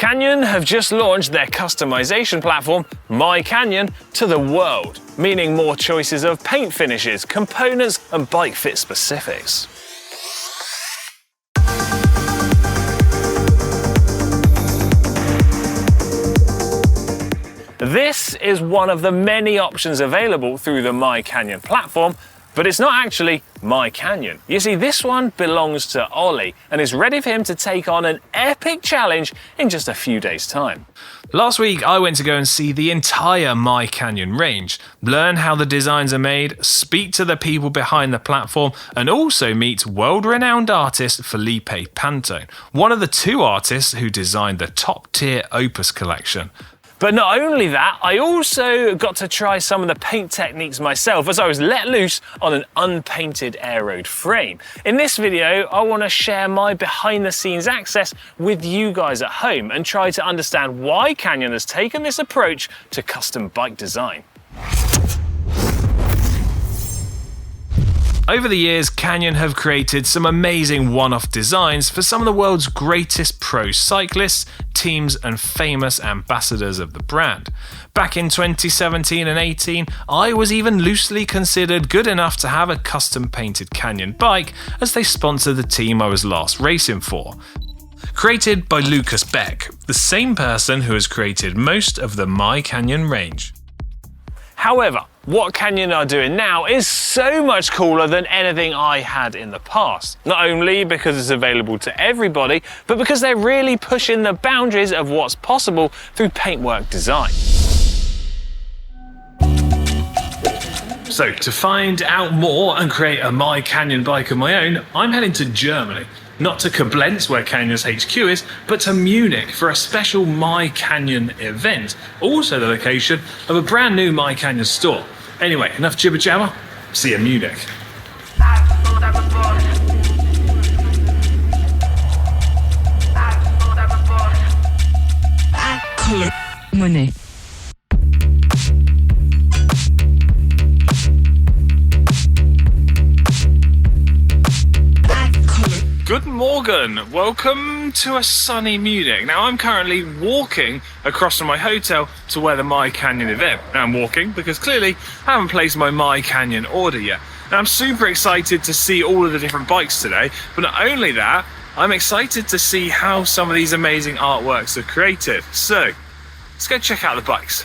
Canyon have just launched their customization platform, MyCanyon, to the world, meaning more choices of paint finishes, components, and bike fit specifics. This is one of the many options available through the MyCanyon platform, but it's not actually MyCanyon. You see, this one belongs to Ollie and is ready for him to take on an epic challenge in just a few days' time. Last week, I went to go and see the entire MyCanyon range, learn how the designs are made, speak to the people behind the platform, and also meet world-renowned artist Felipe Pantone, one of the two artists who designed the top-tier Opus collection. But not only that, I also got to try some of the paint techniques myself as I was let loose on an unpainted air-road frame. In this video, I want to share my behind-the-scenes access with you guys at home and try to understand why Canyon has taken this approach to custom bike design. Over the years, Canyon have created some amazing one-off designs for some of the world's greatest pro cyclists, teams, and famous ambassadors of the brand. Back in 2017 and 18, I was even loosely considered good enough to have a custom-painted Canyon bike as they sponsored the team I was last racing for. Created by Lukas Beck, the same person who has created most of the MyCanyon range. However, what Canyon are doing now is so much cooler than anything I had in the past. Not only because it's available to everybody, but because they're really pushing the boundaries of what's possible through paintwork design. So to find out more and create a MyCanyon bike of my own, I'm heading to Germany. Not to Koblenz, where Canyon's HQ is, but to Munich for a special MyCanyon event, also the location of a brand new MyCanyon store. Anyway, enough jibber jabber, see you in Munich. Money. Good morning, welcome to a sunny Munich. Now I'm currently walking across from my hotel to where the MyCanyon event. Now I'm walking because clearly I haven't placed my MyCanyon order yet. And I'm super excited to see all of the different bikes today, but not only that, I'm excited to see how some of these amazing artworks are created. So, let's go check out the bikes.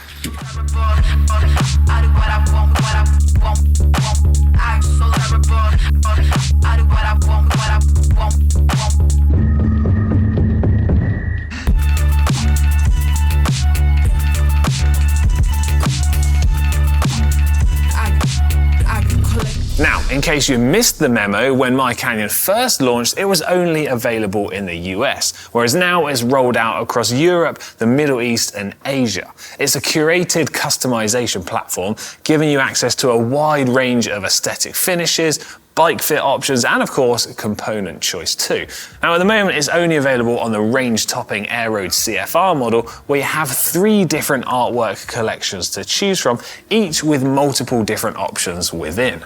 Now, in case you missed the memo, when MyCanyon first launched, it was only available in the US, whereas now it's rolled out across Europe, the Middle East, and Asia. It's a curated customization platform, giving you access to a wide range of aesthetic finishes, bike fit options, and of course, component choice too. Now at the moment, it's only available on the range-topping Air-Road CFR model, where you have 3 different artwork collections to choose from, each with multiple different options within.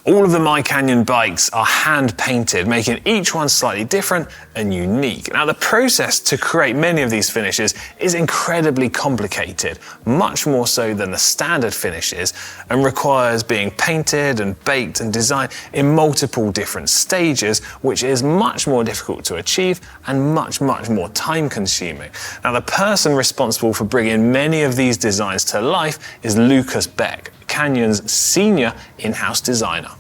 All of the MyCanyon bikes are hand-painted, making each one slightly different and unique. Now, the process to create many of these finishes is incredibly complicated, much more so than the standard finishes, and requires being painted and baked and designed in multiple different stages, which is much more difficult to achieve and much more time-consuming. Now, the person responsible for bringing many of these designs to life is Lukas Beck, Canyon's senior in-house designer.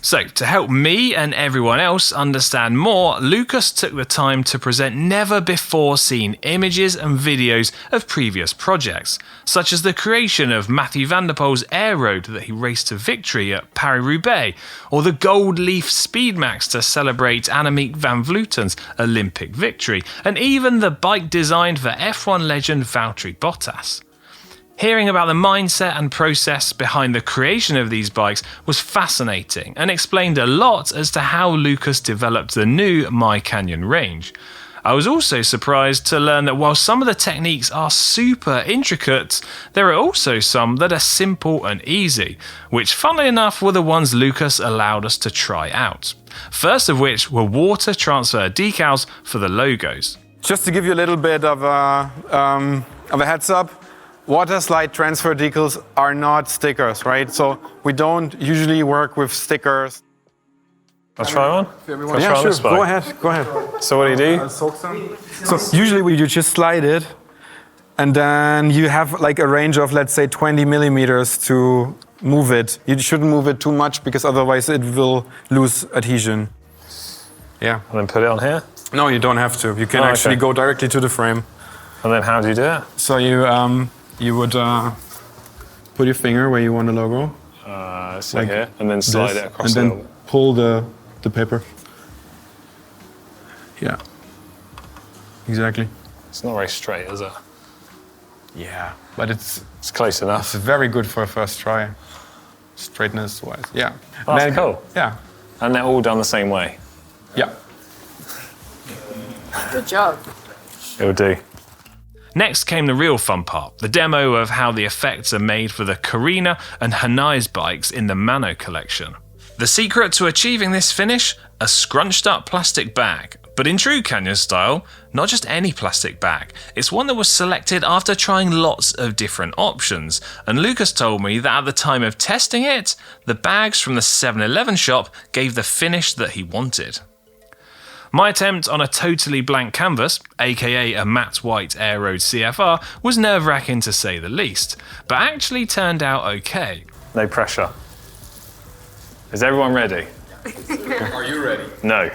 So, to help me and everyone else understand more, Lukas took the time to present never-before-seen images and videos of previous projects, such as the creation of Mathieu van der Poel's Air Road that he raced to victory at Paris-Roubaix, or the Gold Leaf Speedmax to celebrate Annemiek van Vleuten's Olympic victory, and even the bike designed for F1 legend Valtteri Bottas. Hearing about the mindset and process behind the creation of these bikes was fascinating and explained a lot as to how Lukas developed the new MyCanyon range. I was also surprised to learn that while some of the techniques are super intricate, there are also some that are simple and easy, which funnily enough were the ones Lukas allowed us to try out. First of which were water transfer decals for the logos. Just to give you a little bit of a heads up, water slide transfer decals are not stickers, right? So we don't usually work with stickers. I'll try one. Yeah, sure. Go ahead. So what do you do? So usually you just slide it, and then you have like a range of, let's say, 20 millimeters to move it. You shouldn't move it too much because otherwise it will lose adhesion. Yeah. And then put it on here? No, you don't have to. You can actually go directly to the frame. And then how do you do it? So you would put your finger where you want the logo. So like here, and then slide it across. And then pull the paper. Yeah. Exactly. It's not very straight, is it? Yeah, but it's close enough. It's very good for a first try, straightness wise. Yeah. Oh, that's cool. Yeah. And they're all done the same way. Yeah. Good job. It'll do. Next came the real fun part, the demo of how the effects are made for the Carina and Hanai's bikes in the Mano collection. The secret to achieving this finish? A scrunched up plastic bag. But in true Canyon style, not just any plastic bag. It's one that was selected after trying lots of different options. And Lukas told me that at the time of testing it, the bags from the 7-Eleven shop gave the finish that he wanted. My attempt on a totally blank canvas, aka a matte white Air Road CFR, was nerve-wracking to say the least, but actually turned out okay. No pressure. Is everyone ready? Are you ready? No.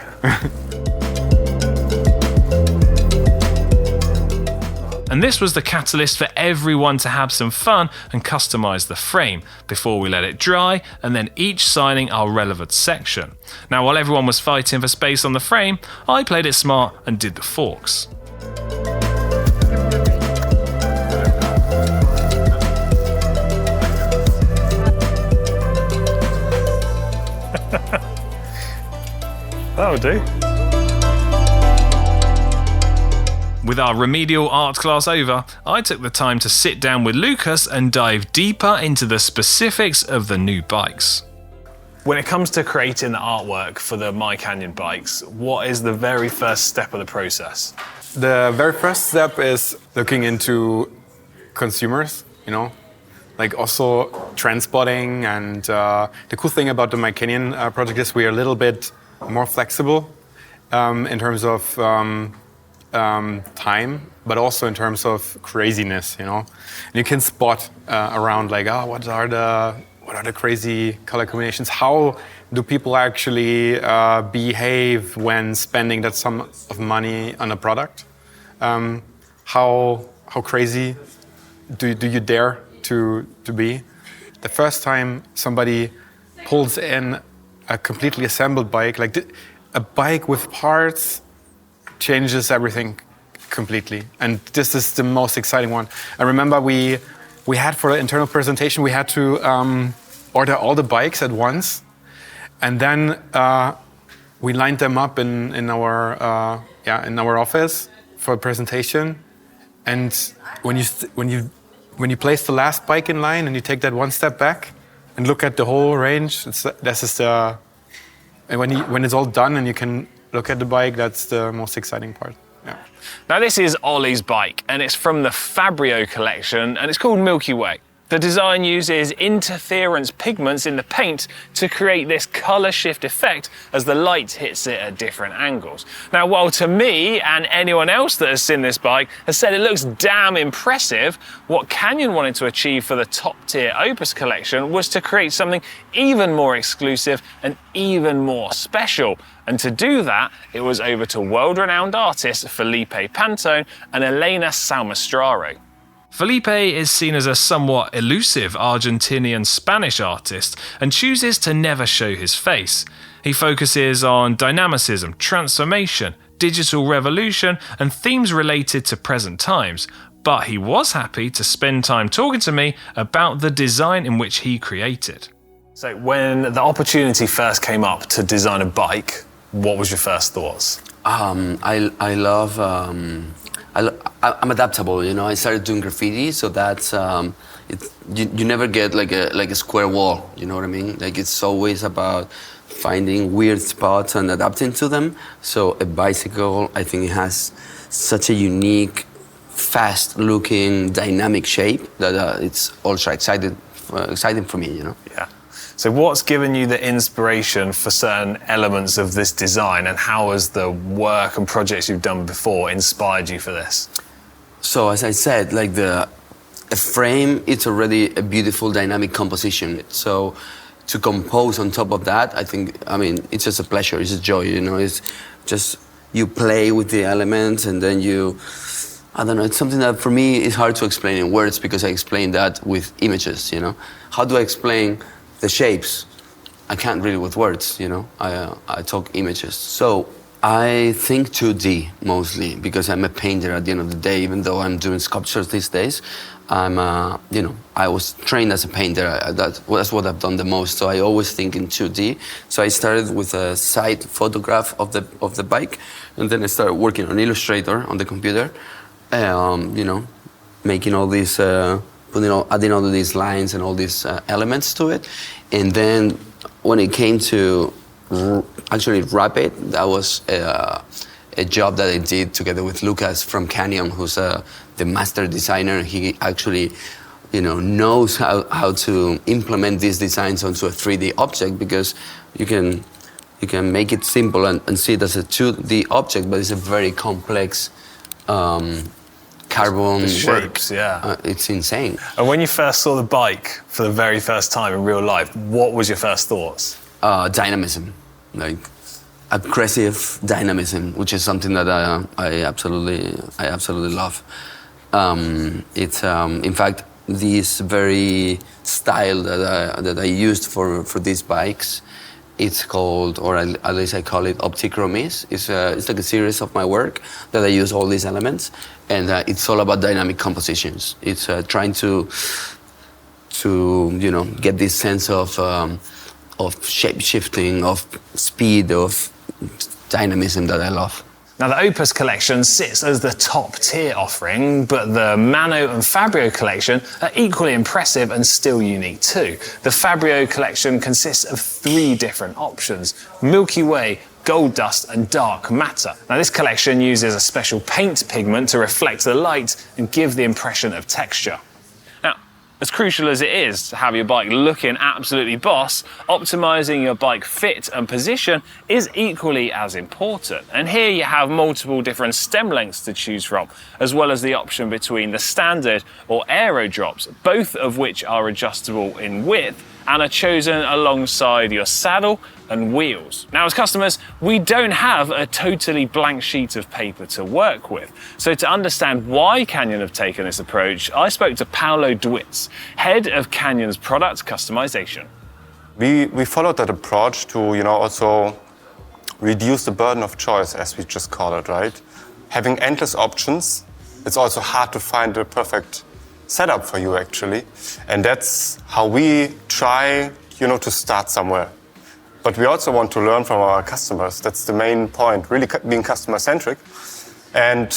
And this was the catalyst for everyone to have some fun and customise the frame before we let it dry and then each signing our relevant section. Now while everyone was fighting for space on the frame, I played it smart and did the forks. That'll do. With our remedial art class over, I took the time to sit down with Lukas and dive deeper into the specifics of the new bikes. When it comes to creating the artwork for the MyCanyon bikes, what is the very first step of the process? The very first step is looking into consumers, like also trend spotting. And the cool thing about the MyCanyon project is we are a little bit more flexible in terms of time, but also in terms of craziness, And you can spot around like, what are the crazy color combinations? How do people actually behave when spending that sum of money on a product? How crazy do you dare to be? The first time somebody pulls in a completely assembled bike, like a bike with parts, changes everything completely, and this is the most exciting one. I remember we had for the internal presentation we had to order all the bikes at once, and then we lined them up in our office for a presentation. And when you place the last bike in line and you take that one step back and look at the whole range, and when it's all done and you can look at the bike, that's the most exciting part. Yeah. Now this is Ollie's bike, and it's from the Fabrio collection, and it's called Milky Way. The design uses interference pigments in the paint to create this colour shift effect as the light hits it at different angles. Now, while to me and anyone else that has seen this bike has said it looks damn impressive, what Canyon wanted to achieve for the top-tier Opus collection was to create something even more exclusive and even more special. And to do that, it was over to world-renowned artists Felipe Pantone and Elena Salmastraro. Felipe is seen as a somewhat elusive Argentinian-Spanish artist and chooses to never show his face. He focuses on dynamicism, transformation, digital revolution, and themes related to present times, but he was happy to spend time talking to me about the design in which he created. So when the opportunity first came up to design a bike, what was your first thoughts? I love... I'm adaptable, I started doing graffiti, so that's you never get like a square wall, you know what I mean? Like it's always about finding weird spots and adapting to them. So a bicycle, I think it has such a unique, fast-looking, dynamic shape that it's also exciting for me, you know. Yeah. So what's given you the inspiration for certain elements of this design, and how has the work and projects you've done before inspired you for this? So as I said, like a frame, it's already a beautiful dynamic composition. So to compose on top of that, I mean, it's just a pleasure, it's a joy, you know. It's just, you play with the elements and then I don't know, it's something that for me is hard to explain in words because I explain that with images, you know. How do I explain the shapes? I can't really with words, you know. I talk images. So I think 2D mostly because I'm a painter at the end of the day, even though I'm doing sculptures these days. You know, I was trained as a painter. That's what I've done the most. So I always think in 2D. So I started with a side photograph of the bike, and then I started working on Illustrator on the computer. You know, making all these, adding all of these lines and all these elements to it, and then when it came to actually wrap it, that was a job that I did together with Lukas from Canyon, who's the master designer. He actually, you know, knows how to implement these designs onto a 3D object, because you can make it simple and see it as a 2D object, but it's a very complex carbon the shapes, work. Yeah. It's insane. And when you first saw the bike for the very first time in real life, what was your first thoughts? Dynamism, like aggressive dynamism, which is something that I absolutely love. It's in fact this very style that I used for these bikes. It's called, or at least I call it, optichromies. It's like a series of my work that I use all these elements, and it's all about dynamic compositions. It's trying to you know, get this sense of shape shifting, of speed, of dynamism that I love. Now, the Opus collection sits as the top-tier offering, but the Mano and Fabrio collection are equally impressive and still unique too. The Fabrio collection consists of 3 different options: Milky Way, Gold Dust and Dark Matter. Now, this collection uses a special paint pigment to reflect the light and give the impression of texture. As crucial as it is to have your bike looking absolutely boss, optimizing your bike fit and position is equally as important. And here you have multiple different stem lengths to choose from, as well as the option between the standard or aero drops, both of which are adjustable in width and are chosen alongside your saddle and wheels. Now, as customers, we don't have a totally blank sheet of paper to work with. So to understand why Canyon have taken this approach, I spoke to Paulo Dwitz, head of Canyon's product customization. We followed that approach to, you know, also reduce the burden of choice, as we just call it, right? Having endless options, it's also hard to find the perfect setup for you, actually. And that's how we try, you know, to start somewhere. But we also want to learn from our customers. That's the main point, really being customer-centric. And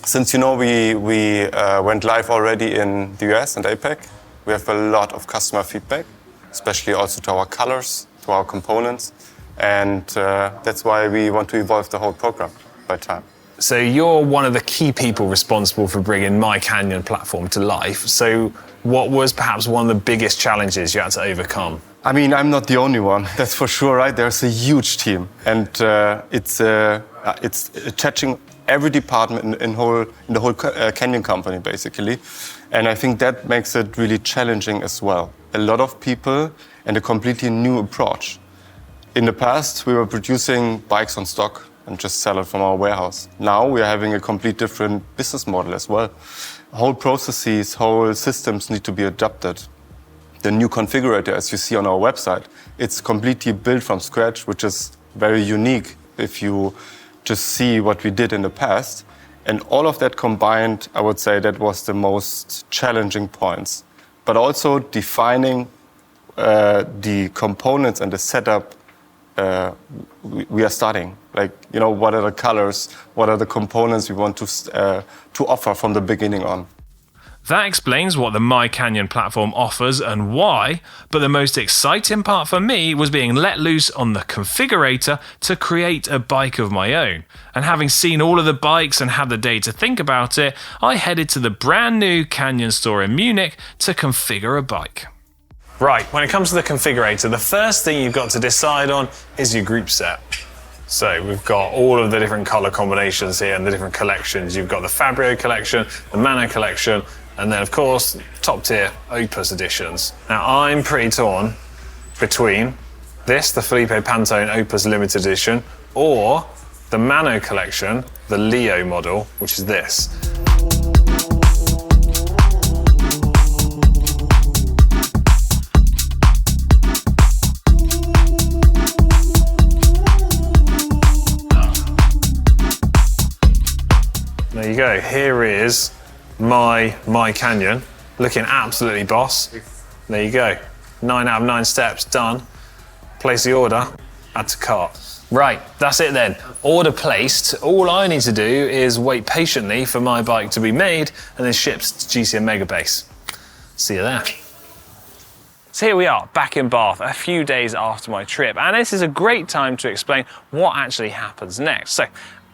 since, you know, we went live already in the US and APAC, we have a lot of customer feedback, especially also to our colors, to our components. And that's why we want to evolve the whole program by time. So you're one of the key people responsible for bringing MyCanyon platform to life. So what was perhaps one of the biggest challenges you had to overcome? I mean, I'm not the only one, that's for sure, right? There's a huge team, and it's touching every department in the whole Canyon company, basically. And I think that makes it really challenging as well. A lot of people and a completely new approach. In the past, we were producing bikes on stock and just sell it from our warehouse. Now we are having a complete different business model as well. Whole processes, whole systems need to be adapted. The new configurator, as you see on our website, it's completely built from scratch, which is very unique if you just see what we did in the past. And all of that combined, I would say that was the most challenging points. But also defining the components and the setup we are starting. Like, you know, what are the colors, what are the components we want to offer from the beginning on. That explains what the MyCanyon platform offers and why, but the most exciting part for me was being let loose on the configurator to create a bike of my own. And having seen all of the bikes and had the day to think about it, I headed to the brand new Canyon store in Munich to configure a bike. Right, when it comes to the configurator, the first thing you've got to decide on is your group set. So we've got all of the different color combinations here and the different collections. You've got the Fabrio collection, the Mano collection, and then of course, top tier Opus editions. Now I'm pretty torn between this, the Felipe Pantone Opus limited edition, or the Mano collection, the Leo model, which is this. There you go, here is my MyCanyon, looking absolutely boss. There you go, 9 out of 9 steps, done. Place the order, add to cart. Right, that's it then. Order placed. All I need to do is wait patiently for my bike to be made and then shipped to GCN Megabase. See you there. So here we are, back in Bath, a few days after my trip, and this is a great time to explain what actually happens next. So,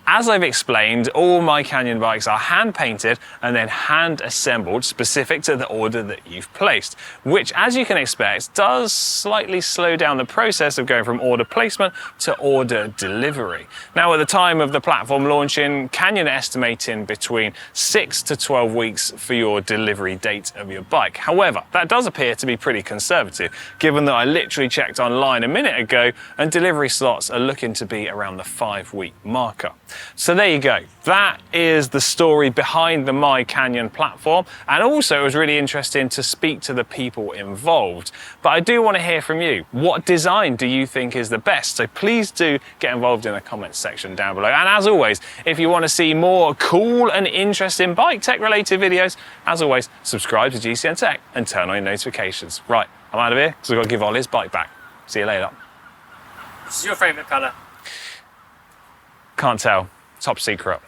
as I've explained, all MyCanyon bikes are hand-painted and then hand-assembled specific to the order that you've placed, which, as you can expect, does slightly slow down the process of going from order placement to order delivery. Now, at the time of the platform launching, Canyon are estimating between 6 to 12 weeks for your delivery date of your bike. However, that does appear to be pretty conservative, given that I literally checked online a minute ago and delivery slots are looking to be around the 5-week marker. So there you go. That is the story behind the MyCanyon platform, and also it was really interesting to speak to the people involved. But I do want to hear from you. What design do you think is the best? So please do get involved in the comments section down below. And as always, if you want to see more cool and interesting bike tech related videos, as always, subscribe to GCNTech and turn on your notifications. Right, I'm out of here because I've got to give Ollie his bike back. See you later. What's your favourite colour? Can't tell. Top secret.